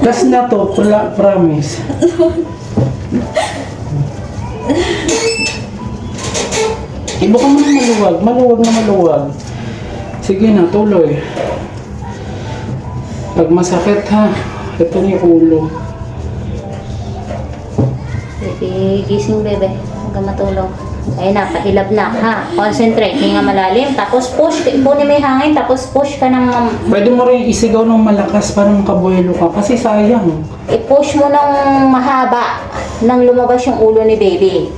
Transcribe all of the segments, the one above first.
Last na to, promise. Ibuka mo na maluwag. Maluwag na maluwag. Sige na, tuloy. Pag masakit ha, ito yung ulo. Baby, gising bebe. Huwag ka matulog. Ayun na, pahilab na ha. Concentrate, hinga malalim. Tapos push, ipunin mo yung hangin. Tapos push ka ng... Pwede mo rin isigaw ng malakas para makabuelo ka. Kasi sayang. I-push mo ng mahaba nang lumabas yung ulo ni baby.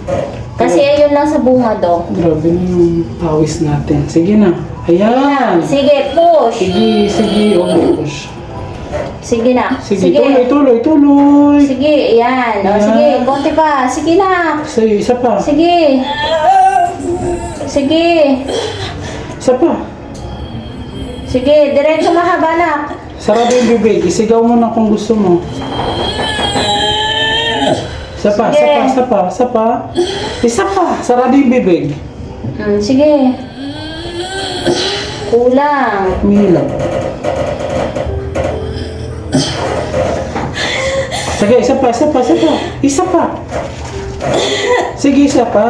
Kasi ayun lang sa bunga do. Grabe na yung pawis natin. Sige na. Ayan. Sige, push. Sige, sige. Okay, push. Sige na. Sige, tuloy, tuloy, tuloy. Sige, yan. O, Yan. sige, konti pa. Sige na. Sige, isa pa. Sige. Sige. Isa pa. Sige, diretso mahaba na. Sarado yung bibig. Isigaw mo na kung gusto mo. Isa pa, isa Sige. pa, isa pa, isa pa. Isa pa. Sarado yung bibig. Sige. Kulang. Umihilag. Sige, isa pa, isa pa, isa pa. Isa pa. Sige, isa pa.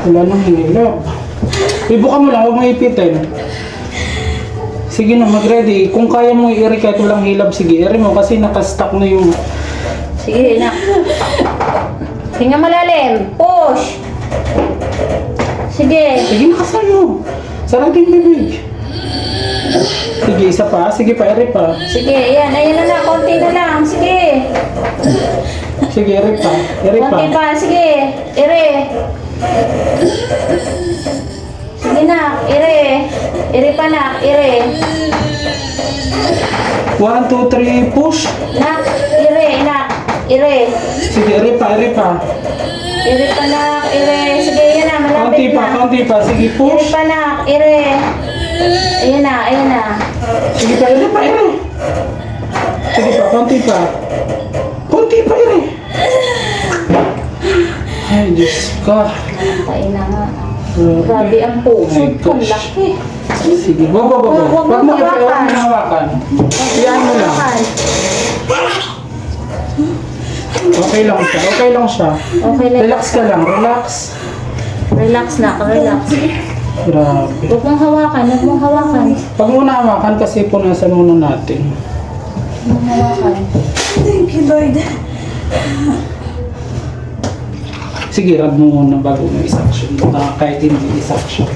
Wala nang hinilap. Ibuka mo lang, huwag mo ipitin. Sige na, mag-ready. Kung kaya mo i-iri kahit walang hilab, sige, iri mo kasi nakastock na yung... Sige na. Hinga malalim. Push. Sige. Sige, nakasayo. Sarado yung bibig. Sige, isa pa. Sige pa, iri pa. Sige, ayan. Ayan na. Konti na lang. Sige. Sige, iri pa. Iri pa. Konti pa. Sige. Ire. Sige na. Ire. Ire pa na. Ire. 1, 2, 3, push. Nak. Ire. Nak. Ire. Sige, iri pa, iri pa. Ire pa na. Ire. Sige, ayan na. Konti Malapit pa, na. konti pa. Sige, Ire push. pa na. Ire. Ayan na. Ayan na. Sige pa, iri pa, iri. Sige pa, konti pa. Konti pa, iri. Ay, Diyos ko. Kain na nga. Grabe. Grabe ang puso. My Ang gosh. laki. Sige, wag mo Huwag mo hawakan. hawakan. Iyan mo lang. Okay lang siya, okay lang siya. Okay lang. Relax ka lang, relax. Relax na. Relax. Grabe. Huwag mong hawakan. Huwag mong hawakan. Pag muna hawakan kasi punasan muna natin. Huwag mong hawakan. Thank you, Lord. Sige, rub mo muna bago mo isaction. Kahit hindi isaction.